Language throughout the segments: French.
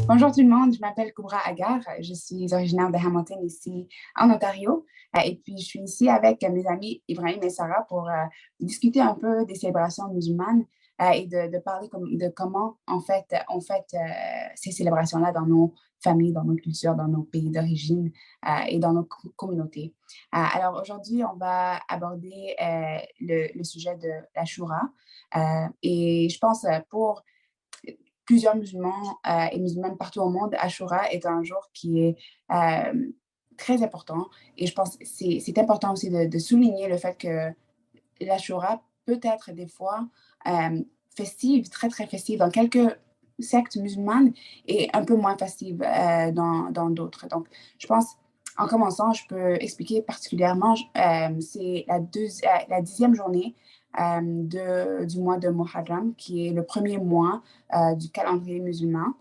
Bonjour tout le monde, je m'appelle Koubra Agar, je suis originaire de Hamilton ici en Ontario et puis je suis ici avec mes amis Ibrahim et Sarah pour discuter un peu des célébrations musulmanes et de parler de comment en fait on fête ces célébrations-là dans nos familles, dans nos cultures, dans nos pays d'origine et dans nos communautés. Alors aujourd'hui, on va aborder le sujet de la Shura et je pense pour plusieurs musulmans et musulmanes partout au monde, Ashura est un jour qui est euh, très important. Et je pense que c'est important aussi de souligner le fait que l'Ashura peut être des fois festive, très, très festive dans quelques sectes musulmanes et un peu moins festive dans d'autres. Donc, je pense, en commençant, je peux expliquer particulièrement, c'est la 10e journée du mois de Muharram, qui est le premier mois du calendrier musulman.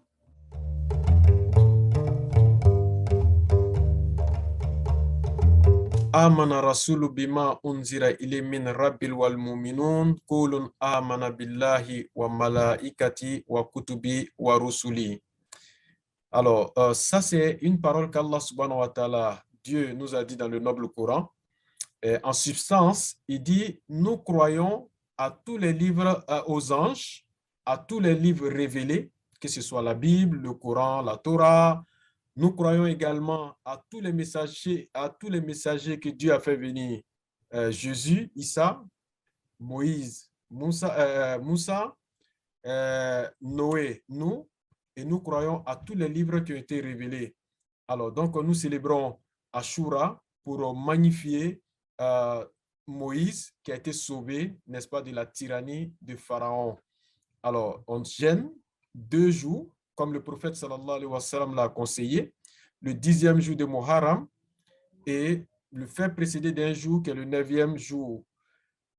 آمن الرسول بما أنزل إليه من رب والمؤمنون كل آمن بالله وملائكته وكتبه ورسله. Alors, ça c'est une parole qu'Allah subhanahu wa ta'ala, Dieu nous a dit dans le noble Coran. Et en substance, il dit, nous croyons à tous les livres, aux anges, à tous les livres révélés, que ce soit la Bible, le Coran, la Torah. Nous croyons également à tous les messagers que Dieu a fait venir. Jésus, Issa, Moïse, Moussa, Noé, nous, et nous croyons à tous les livres qui ont été révélés. Alors, donc, nous célébrons Ashura pour magnifier Moïse qui a été sauvé, n'est-ce pas, de la tyrannie de Pharaon. Alors, on jeûne 2 jours, comme le prophète sallallahu alayhi wa sallam l'a conseillé, le 10e jour de Muharram et le fait précédé d'un jour qui est le 9e jour.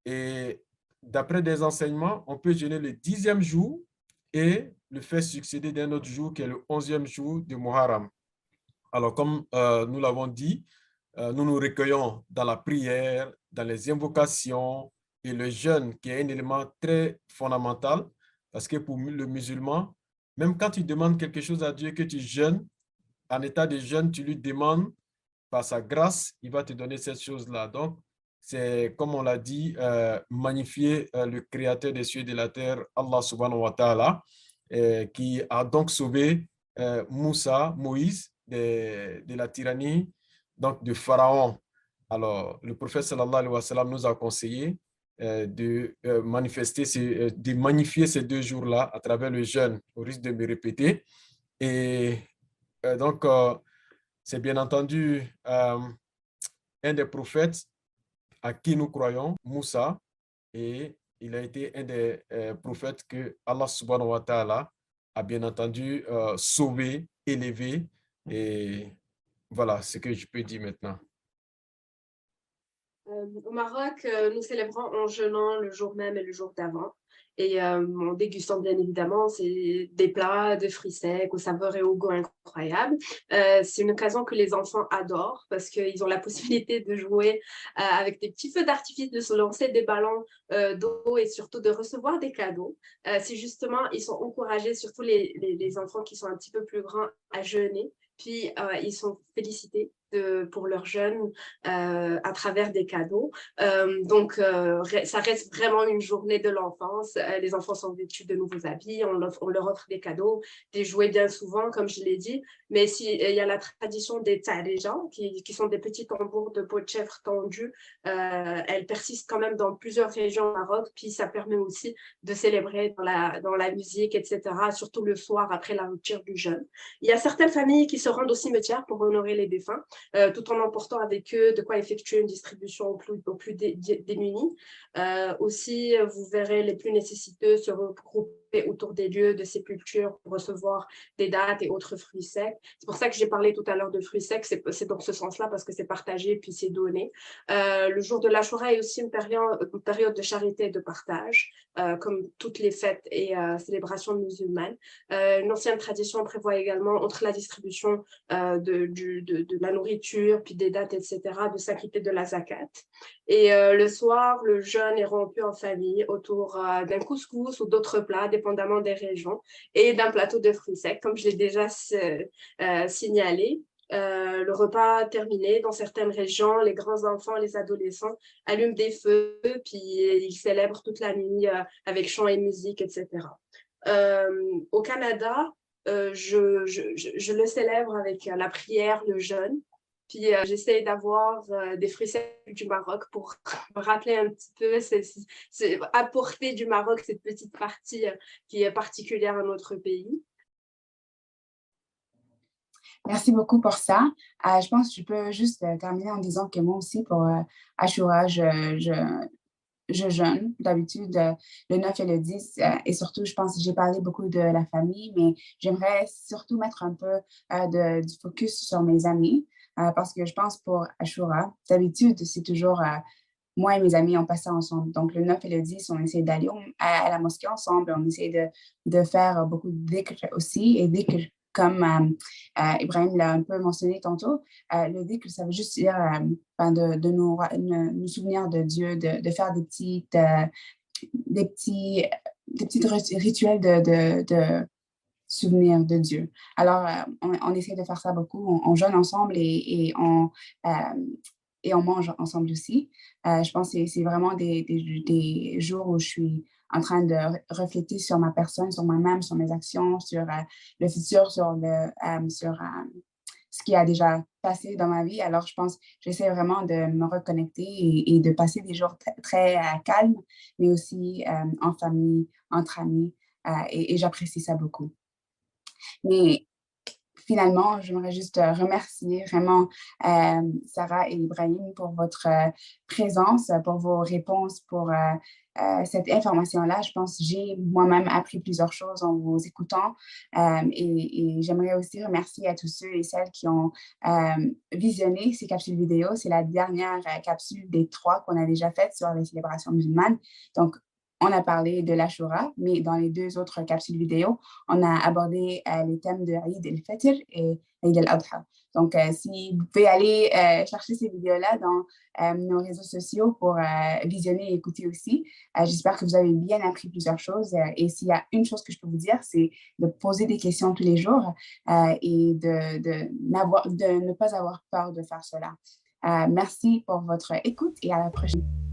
Et d'après des enseignements, on peut jeûner le 10e jour et le fait succéder d'un autre jour qui est le 11e jour de Muharram. Alors, comme nous l'avons dit, nous nous recueillons dans la prière, dans les invocations et le jeûne qui est un élément très fondamental parce que pour le musulman, même quand tu demandes quelque chose à Dieu, que tu jeûnes, en état de jeûne, tu lui demandes par sa grâce, il va te donner cette chose-là. Donc, c'est comme on l'a dit, magnifier le créateur des cieux et de la terre, Allah subhanahu wa ta'ala, qui a donc sauvé Moïse, de la tyrannie donc de Pharaon. Alors, le prophète sallallahu alayhi wa sallam nous a conseillé de magnifier ces 2 jours-là à travers le jeûne, au risque de me répéter. Et donc, c'est bien entendu un des prophètes à qui nous croyons, Moussa, et il a été un des prophètes que Allah subhanahu wa ta'ala a bien entendu sauvé, élevé, et voilà ce que je peux dire maintenant. Au Maroc, nous célébrons en jeûnant le jour même et le jour d'avant. Et en dégustant bien évidemment, c'est des plats de fruits secs aux saveurs et au goût incroyables. C'est une occasion que les enfants adorent parce qu'ils ont la possibilité de jouer avec des petits feux d'artifice, de se lancer des ballons d'eau et surtout de recevoir des cadeaux. C'est justement, ils sont encouragés, surtout les enfants qui sont un petit peu plus grands, à jeûner. Puis ils sont félicités pour leur jeûne à travers des cadeaux. Donc, ça reste vraiment une journée de l'enfance. Les enfants sont vêtus de nouveaux habits, on leur offre des cadeaux, des jouets bien souvent, comme je l'ai dit. Mais il y a la tradition des taréjans, qui sont des petits tambours de peau de chèvre tendus. Elle persiste quand même dans plusieurs régions au Maroc, puis ça permet aussi de célébrer dans la musique, etc., surtout le soir après la rupture du jeûne. Il y a certaines familles qui se rendent au cimetière pour honorer les défunts, tout en emportant avec eux de quoi effectuer une distribution aux plus démunis. Aussi, vous verrez les plus nécessiteux se regrouper autour des lieux de sépulture pour recevoir des dattes et autres fruits secs. C'est pour ça que j'ai parlé tout à l'heure de fruits secs, c'est dans ce sens-là parce que c'est partagé puis c'est donné. Le jour de l'Ashura est aussi une période de charité et de partage, comme toutes les fêtes et célébrations musulmanes. Une ancienne tradition prévoit également, entre la distribution de la nourriture nourriture, puis des dates, etc., de s'acquitter de la zakat. Et le soir, le jeûne est rompu en famille autour d'un couscous ou d'autres plats, dépendamment des régions, et d'un plateau de fruits secs, comme je l'ai déjà signalé. Le repas terminé, dans certaines régions, les grands enfants, les adolescents allument des feux, puis ils célèbrent toute la nuit avec chants et musique, etc. Au Canada, je le célèbre avec la prière, le jeûne. Puis j'essaie d'avoir des fruits secs du Maroc pour me rappeler un petit peu, apporter du Maroc cette petite partie qui est particulière à notre pays. Merci beaucoup pour ça. Je pense que je peux juste terminer en disant que moi aussi, pour Ashura, je jeûne d'habitude le 9 et le 10. Et surtout, je pense que j'ai parlé beaucoup de la famille, mais j'aimerais surtout mettre un peu du focus sur mes amis parce que je pense pour Ashura, d'habitude, c'est toujours moi et mes amis, on passe ça ensemble. Donc, le 9 et le 10, on essaie d'aller à la mosquée ensemble. On essaie de faire beaucoup de dhikr aussi. Et dhikr, comme Ibrahim l'a un peu mentionné tantôt, le dhikr, ça veut juste dire de nous souvenir de Dieu, de faire des petits rituels de souvenir de Dieu. Alors, on essaie de faire ça beaucoup. On jeûne ensemble et on mange ensemble aussi. Je pense que c'est vraiment des jours où je suis en train de réfléchir sur ma personne, sur moi-même, sur mes actions, sur le futur, sur ce qui a déjà passé dans ma vie. Alors, je pense, j'essaie vraiment de me reconnecter et de passer des jours très calmes, mais aussi en famille, entre amis, et j'apprécie ça beaucoup. Mais finalement, j'aimerais juste remercier vraiment Sarah et Ibrahim pour votre présence, pour vos réponses, pour cette information-là. Je pense que j'ai moi-même appris plusieurs choses en vous écoutant et j'aimerais aussi remercier à tous ceux et celles qui ont visionné ces capsules vidéo. C'est la dernière capsule des 3 qu'on a déjà faites sur les célébrations musulmanes. Donc, on a parlé de l'Ashura, mais dans les 2 autres capsules vidéo, on a abordé les thèmes de Eid el-Fitr et Eid al-Adha. Donc, si vous pouvez aller chercher ces vidéos-là dans nos réseaux sociaux pour visionner et écouter aussi. J'espère que vous avez bien appris plusieurs choses. Et s'il y a une chose que je peux vous dire, c'est de poser des questions tous les jours et de ne pas avoir peur de faire cela. Merci pour votre écoute et à la prochaine.